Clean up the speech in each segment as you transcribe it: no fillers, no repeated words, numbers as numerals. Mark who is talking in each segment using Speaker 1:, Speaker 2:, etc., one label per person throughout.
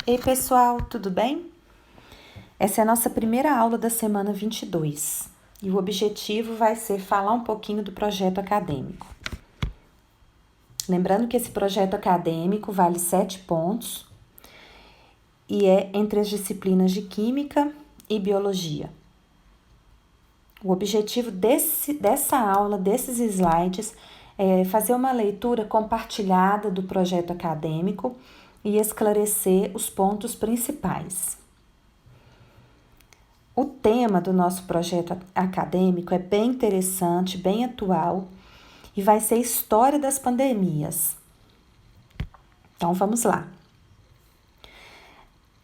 Speaker 1: Ei pessoal, tudo bem? Essa é a nossa primeira aula da semana 22 e o objetivo vai ser falar um pouquinho do projeto acadêmico. Lembrando que esse projeto acadêmico vale 7 pontos e é entre as disciplinas de Química e Biologia. O objetivo dessa aula, desses slides, é fazer uma leitura compartilhada do projeto acadêmico e esclarecer os pontos principais. O tema do nosso projeto acadêmico é bem interessante, bem atual e vai ser História das Pandemias. Então vamos lá.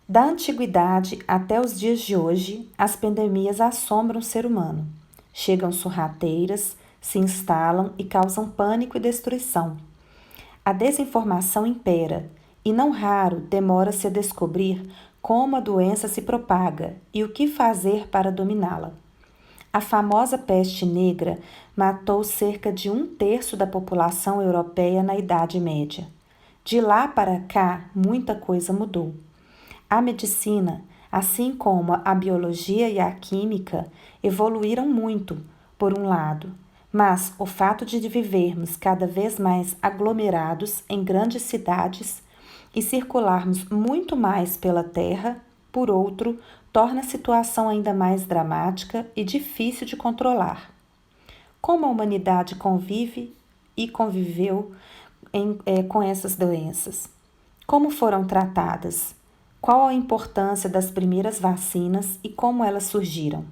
Speaker 1: Da antiguidade até os dias de hoje, as pandemias assombram o ser humano. Chegam sorrateiras, se instalam e causam pânico e destruição. A desinformação impera e, não raro, demora-se a descobrir como a doença se propaga e o que fazer para dominá-la. A famosa peste negra matou cerca de 1/3 da população europeia na Idade Média. De lá para cá, muita coisa mudou. A medicina, assim como a biologia e a química, evoluíram muito, por um lado, mas o fato de vivermos cada vez mais aglomerados em grandes cidades e circularmos muito mais pela Terra, por outro, torna a situação ainda mais dramática e difícil de controlar. Como a humanidade convive e conviveu com essas doenças? Como foram tratadas? Qual a importância das primeiras vacinas e como elas surgiram?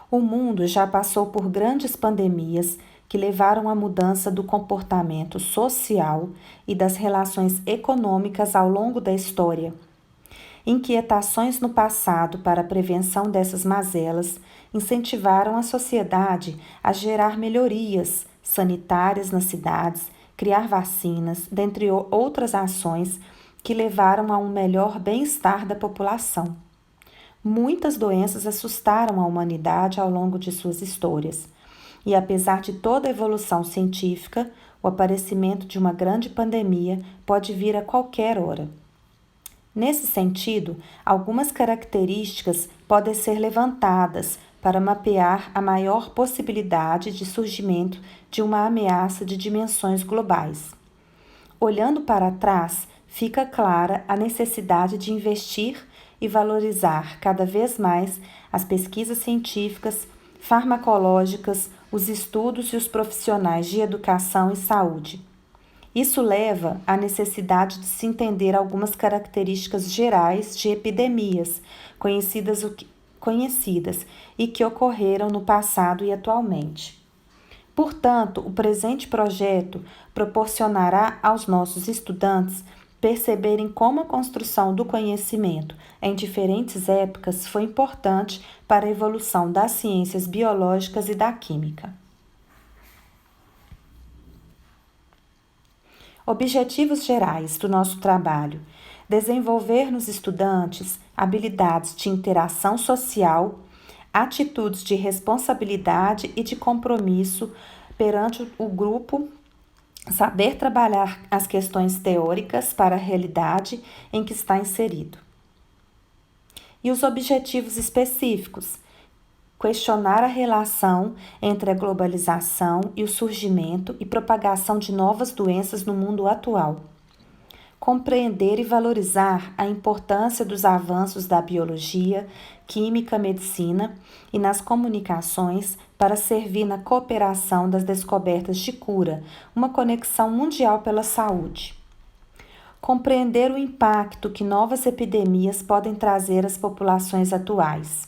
Speaker 1: O mundo já passou por grandes pandemias que levaram à mudança do comportamento social e das relações econômicas ao longo da história. Inquietações no passado para a prevenção dessas mazelas incentivaram a sociedade a gerar melhorias sanitárias nas cidades, criar vacinas, dentre outras ações que levaram a um melhor bem-estar da população. Muitas doenças assustaram a humanidade ao longo de suas histórias, e apesar de toda a evolução científica, o aparecimento de uma grande pandemia pode vir a qualquer hora. Nesse sentido, algumas características podem ser levantadas para mapear a maior possibilidade de surgimento de uma ameaça de dimensões globais. Olhando para trás, fica clara a necessidade de investir e valorizar cada vez mais as pesquisas científicas, farmacológicas, os estudos e os profissionais de educação e saúde. Isso leva à necessidade de se entender algumas características gerais de epidemias conhecidas e que ocorreram no passado e atualmente. Portanto, o presente projeto proporcionará aos nossos estudantes perceberem como a construção do conhecimento em diferentes épocas foi importante para a evolução das ciências biológicas e da química. Objetivos gerais do nosso trabalho: desenvolver nos estudantes habilidades de interação social, atitudes de responsabilidade e de compromisso perante o grupo, saber trabalhar as questões teóricas para a realidade em que está inserido. E os objetivos específicos: questionar a relação entre a globalização e o surgimento e propagação de novas doenças no mundo atual. Compreender e valorizar a importância dos avanços da biologia, química, medicina e nas comunicações para servir na cooperação das descobertas de cura, uma conexão mundial pela saúde. Compreender o impacto que novas epidemias podem trazer às populações atuais.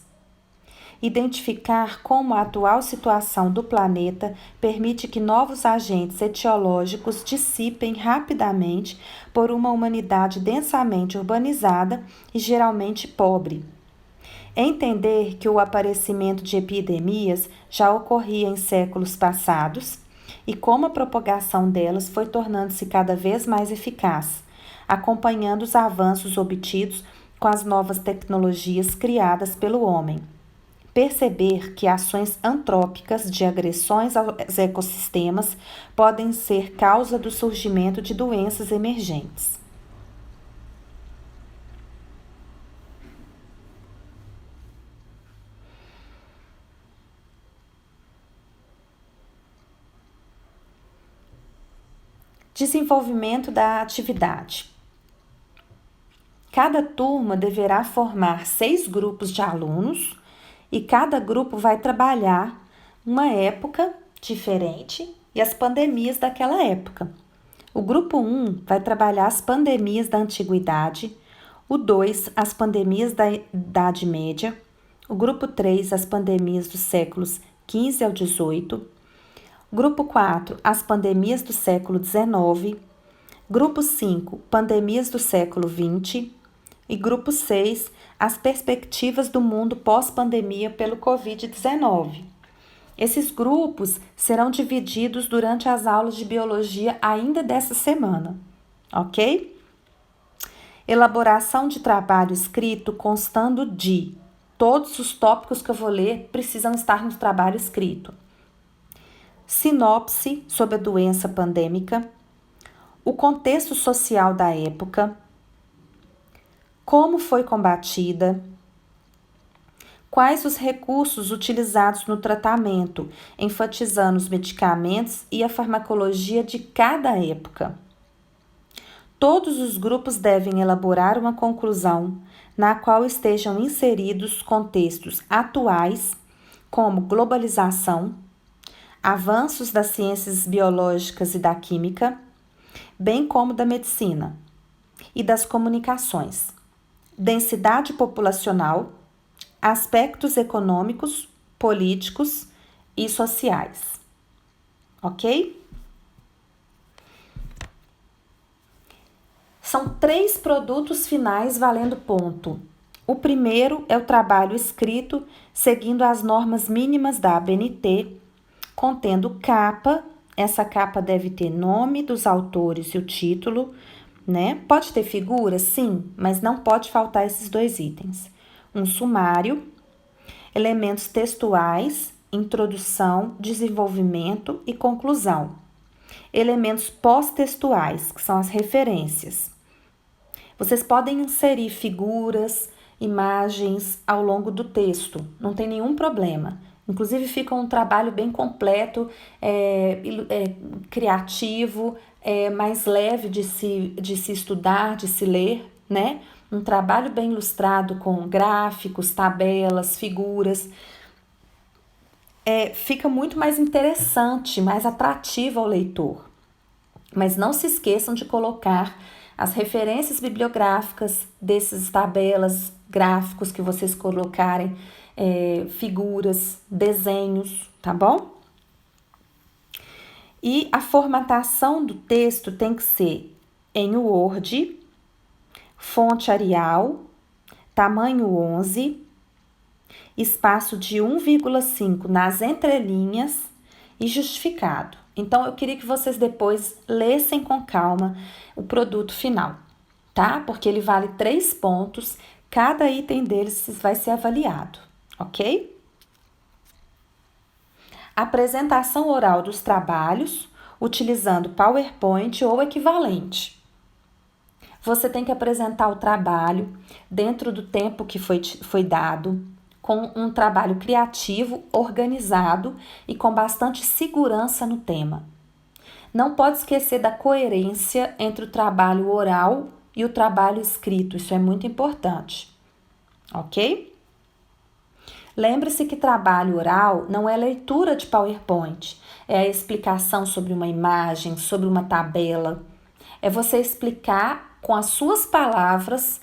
Speaker 1: Identificar como a atual situação do planeta permite que novos agentes etiológicos dissipem rapidamente por uma humanidade densamente urbanizada e geralmente pobre. Entender que o aparecimento de epidemias já ocorria em séculos passados e como a propagação delas foi tornando-se cada vez mais eficaz, acompanhando os avanços obtidos com as novas tecnologias criadas pelo homem. Perceber que ações antrópicas de agressões aos ecossistemas podem ser causa do surgimento de doenças emergentes. Desenvolvimento da atividade. Cada turma deverá formar 6 grupos de alunos e cada grupo vai trabalhar uma época diferente e as pandemias daquela época. O grupo 1 vai trabalhar as pandemias da antiguidade, o 2 as pandemias da Idade Média, o grupo 3 as pandemias dos séculos XV ao XVIII, grupo 4 as pandemias do século XIX, grupo 5 pandemias do século XX e grupo 6 as perspectivas do mundo pós-pandemia pelo Covid-19. Esses grupos serão divididos durante as aulas de biologia ainda dessa semana, ok? Elaboração de trabalho escrito constando de todos os tópicos que eu vou ler precisam estar no trabalho escrito. Sinopse sobre a doença pandêmica, o contexto social da época, como foi combatida, quais os recursos utilizados no tratamento, enfatizando os medicamentos e a farmacologia de cada época. Todos os grupos devem elaborar uma conclusão na qual estejam inseridos contextos atuais, como globalização, avanços das ciências biológicas e da química, bem como da medicina e das comunicações, densidade populacional, aspectos econômicos, políticos e sociais. Ok? São 3 produtos finais valendo ponto. O primeiro é o trabalho escrito seguindo as normas mínimas da ABNT, contendo capa. Essa capa deve ter nome dos autores e o título, né? Pode ter figura, sim, mas não pode faltar esses 2 itens. Um sumário, elementos textuais, introdução, desenvolvimento e conclusão. Elementos pós-textuais, que são as referências. Vocês podem inserir figuras, imagens ao longo do texto, não tem nenhum problema. Inclusive fica um trabalho bem completo, criativo, mais leve de se estudar, de se ler, né? Um trabalho bem ilustrado com gráficos, tabelas, figuras. Fica muito mais interessante, mais atrativo ao leitor. Mas não se esqueçam de colocar as referências bibliográficas dessas tabelas, gráficos que vocês colocarem, figuras, desenhos, tá bom? E a formatação do texto tem que ser em Word, fonte Arial, tamanho 11, espaço de 1,5 nas entrelinhas e justificado. Então, eu queria que vocês depois lessem com calma o produto final, tá? Porque ele vale 3 pontos, cada item deles vai ser avaliado, ok? Apresentação oral dos trabalhos, utilizando PowerPoint ou equivalente. Você tem que apresentar o trabalho dentro do tempo que foi dado, com um trabalho criativo, organizado e com bastante segurança no tema. Não pode esquecer da coerência entre o trabalho oral e o trabalho escrito, isso é muito importante, ok? Lembre-se que trabalho oral não é leitura de PowerPoint, é a explicação sobre uma imagem, sobre uma tabela. É você explicar com as suas palavras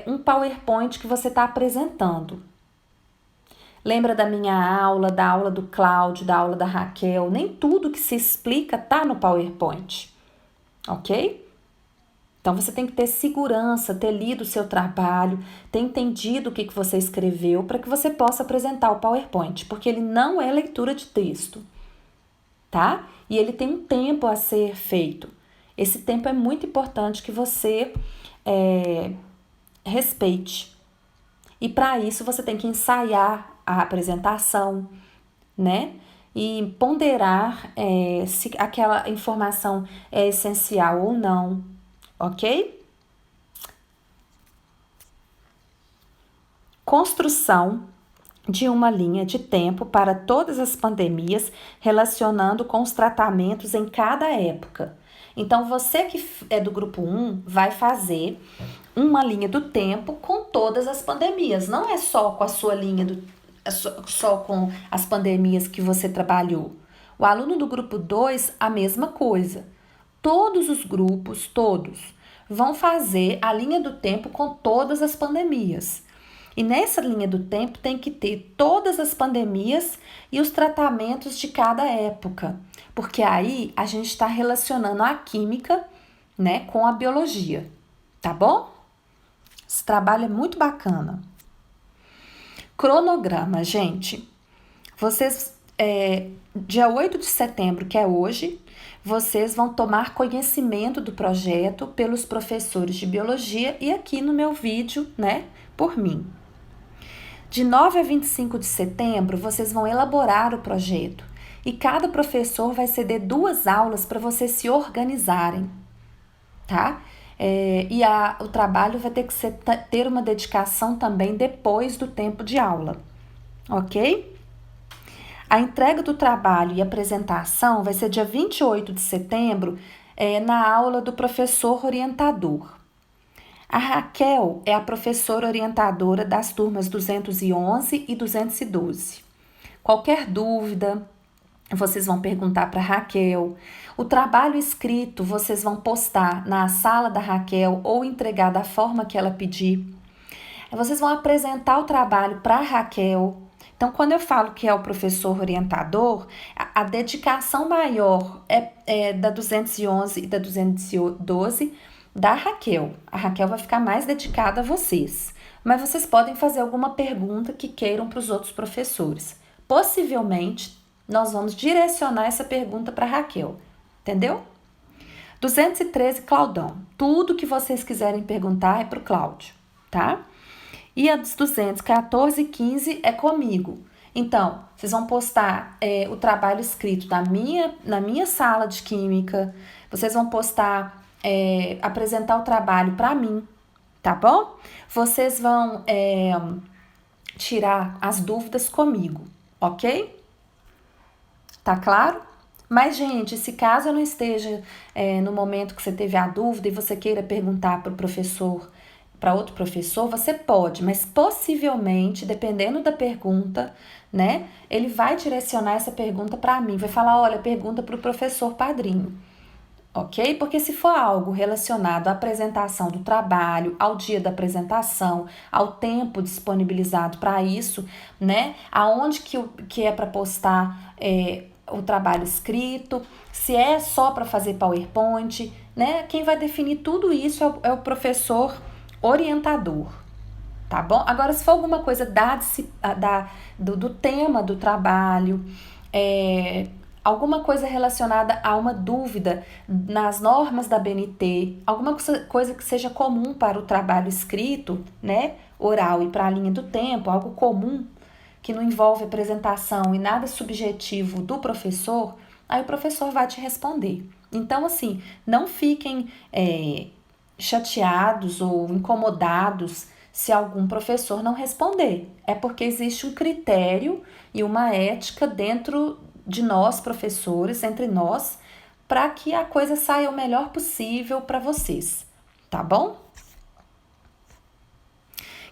Speaker 1: um PowerPoint que você está apresentando. Lembra da minha aula, da aula do Cláudio, da aula da Raquel? Nem tudo que se explica está no PowerPoint, ok? Então, você tem que ter segurança, ter lido o seu trabalho, ter entendido o que você escreveu para que você possa apresentar o PowerPoint, porque ele não é leitura de texto, tá? E ele tem um tempo a ser feito. Esse tempo é muito importante que você respeite. E para isso, você tem que ensaiar a apresentação, né? E ponderar se aquela informação é essencial ou não. Ok? Construção de uma linha de tempo para todas as pandemias relacionando com os tratamentos em cada época. Então, você que é do grupo 1 vai fazer uma linha do tempo com todas as pandemias. Não é só com a sua linha só com as pandemias que você trabalhou. O aluno do grupo 2, a mesma coisa. Todos os grupos, todos, vão fazer a linha do tempo com todas as pandemias. E nessa linha do tempo tem que ter todas as pandemias e os tratamentos de cada época, porque aí a gente está relacionando a química, né, com a biologia, tá bom? Esse trabalho é muito bacana. Cronograma, gente. Vocês, dia 8 de setembro, que é hoje, vocês vão tomar conhecimento do projeto pelos professores de biologia e aqui no meu vídeo, né, por mim. De 9 a 25 de setembro, vocês vão elaborar o projeto e cada professor vai ceder 2 aulas para vocês se organizarem, tá? O trabalho vai ter que ter uma dedicação também depois do tempo de aula, ok? A entrega do trabalho e apresentação vai ser dia 28 de setembro, na aula do professor orientador. A Raquel é a professora orientadora das turmas 211 e 212. Qualquer dúvida, vocês vão perguntar para a Raquel. O trabalho escrito vocês vão postar na sala da Raquel ou entregar da forma que ela pedir. Vocês vão apresentar o trabalho para a Raquel. Então, quando eu falo que é o professor orientador, a dedicação maior é da 211 e da 212 da Raquel. A Raquel vai ficar mais dedicada a vocês. Mas vocês podem fazer alguma pergunta que queiram para os outros professores. Possivelmente, nós vamos direcionar essa pergunta para a Raquel. Entendeu? 213, Claudão. Tudo que vocês quiserem perguntar é para o Cláudio, tá? E as 214 e 15 é comigo. Então, vocês vão postar o trabalho escrito na minha sala de química. Vocês vão postar, apresentar o trabalho para mim, tá bom? Vocês vão tirar as dúvidas comigo, ok? Tá claro? Mas, gente, se caso eu não esteja no momento que você teve a dúvida e você queira perguntar para o professor, para outro professor, você pode, mas possivelmente, dependendo da pergunta, né, ele vai direcionar essa pergunta para mim, vai falar, olha, pergunta para o professor padrinho, ok? Porque se for algo relacionado à apresentação do trabalho, ao dia da apresentação, ao tempo disponibilizado para isso, né, aonde que é para postar o trabalho escrito, se é só para fazer PowerPoint, né, quem vai definir tudo isso é o professor orientador, tá bom? Agora, se for alguma coisa do tema do trabalho, alguma coisa relacionada a uma dúvida nas normas da BNT, alguma coisa que seja comum para o trabalho escrito, né, oral e para a linha do tempo, algo comum que não envolve apresentação e nada subjetivo do professor, aí o professor vai te responder. Então, assim, não fiquem chateados ou incomodados se algum professor não responder. É porque existe um critério e uma ética dentro de nós, professores, entre nós, para que a coisa saia o melhor possível para vocês, tá bom?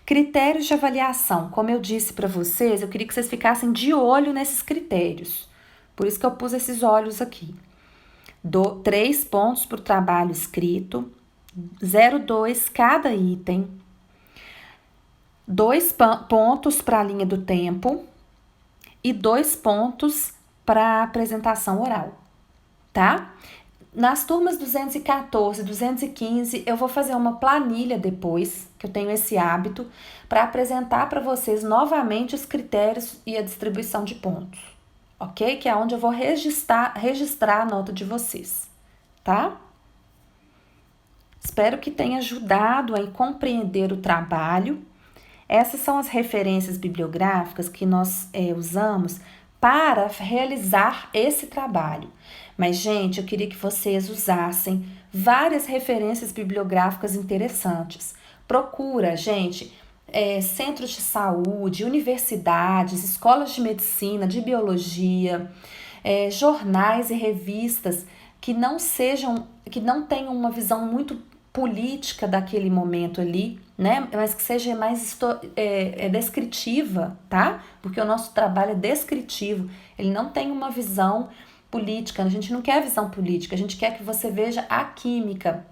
Speaker 1: Critérios de avaliação. Como eu disse para vocês, eu queria que vocês ficassem de olho nesses critérios. Por isso que eu pus esses olhos aqui. 3 pontos para o trabalho escrito, 0,2 cada item, 2 pontos para a linha do tempo e 2 pontos para a apresentação oral, tá? Nas turmas 214 e 215, eu vou fazer uma planilha depois, que eu tenho esse hábito, para apresentar para vocês novamente os critérios e a distribuição de pontos, ok? Que é onde eu vou registrar a nota de vocês, tá? Espero que tenha ajudado a compreender o trabalho. Essas são as referências bibliográficas que nós usamos para realizar esse trabalho. Mas, gente, eu queria que vocês usassem várias referências bibliográficas interessantes. Procura, gente, centros de saúde, universidades, escolas de medicina, de biologia, jornais e revistas que não tenham uma visão muito política daquele momento ali, né? Mas que seja mais descritiva, tá? Porque o nosso trabalho é descritivo, ele não tem uma visão política, a gente não quer visão política, a gente quer que você veja a química,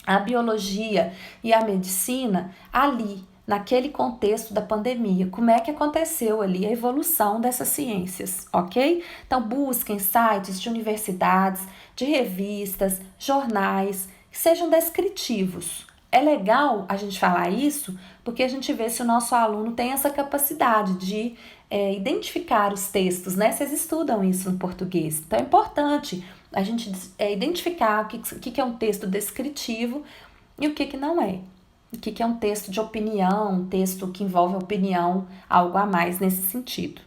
Speaker 1: a biologia e a medicina ali, naquele contexto da pandemia, como é que aconteceu ali a evolução dessas ciências, ok? Então busquem sites de universidades, de revistas, jornais, que sejam descritivos. É legal a gente falar isso porque a gente vê se o nosso aluno tem essa capacidade de identificar os textos, né? Vocês estudam isso no português, então é importante a gente identificar o que é um texto descritivo e o que não é. O que é um texto de opinião, um texto que envolve opinião, algo a mais nesse sentido.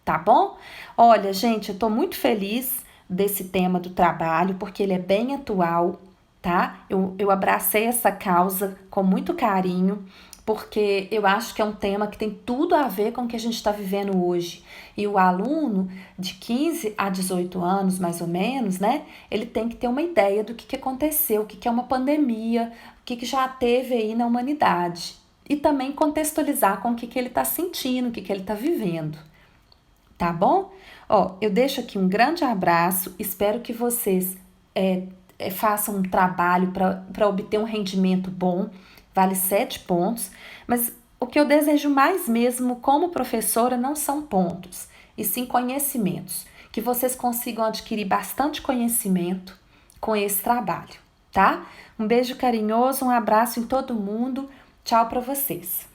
Speaker 1: Tá bom? Olha, gente, eu tô muito feliz desse tema do trabalho, porque ele é bem atual, tá? Eu abracei essa causa com muito carinho, porque eu acho que é um tema que tem tudo a ver com o que a gente está vivendo hoje. E o aluno de 15 a 18 anos, mais ou menos, né? Ele tem que ter uma ideia do que aconteceu, o que é uma pandemia, o que já teve aí na humanidade. E também contextualizar com o que ele está sentindo, o que ele está vivendo. Tá bom? Ó, eu deixo aqui um grande abraço, espero que vocês façam um trabalho para obter um rendimento bom, vale 7 pontos, mas o que eu desejo mais mesmo como professora não são pontos, e sim conhecimentos, que vocês consigam adquirir bastante conhecimento com esse trabalho, tá? Um beijo carinhoso, um abraço em todo mundo, tchau para vocês.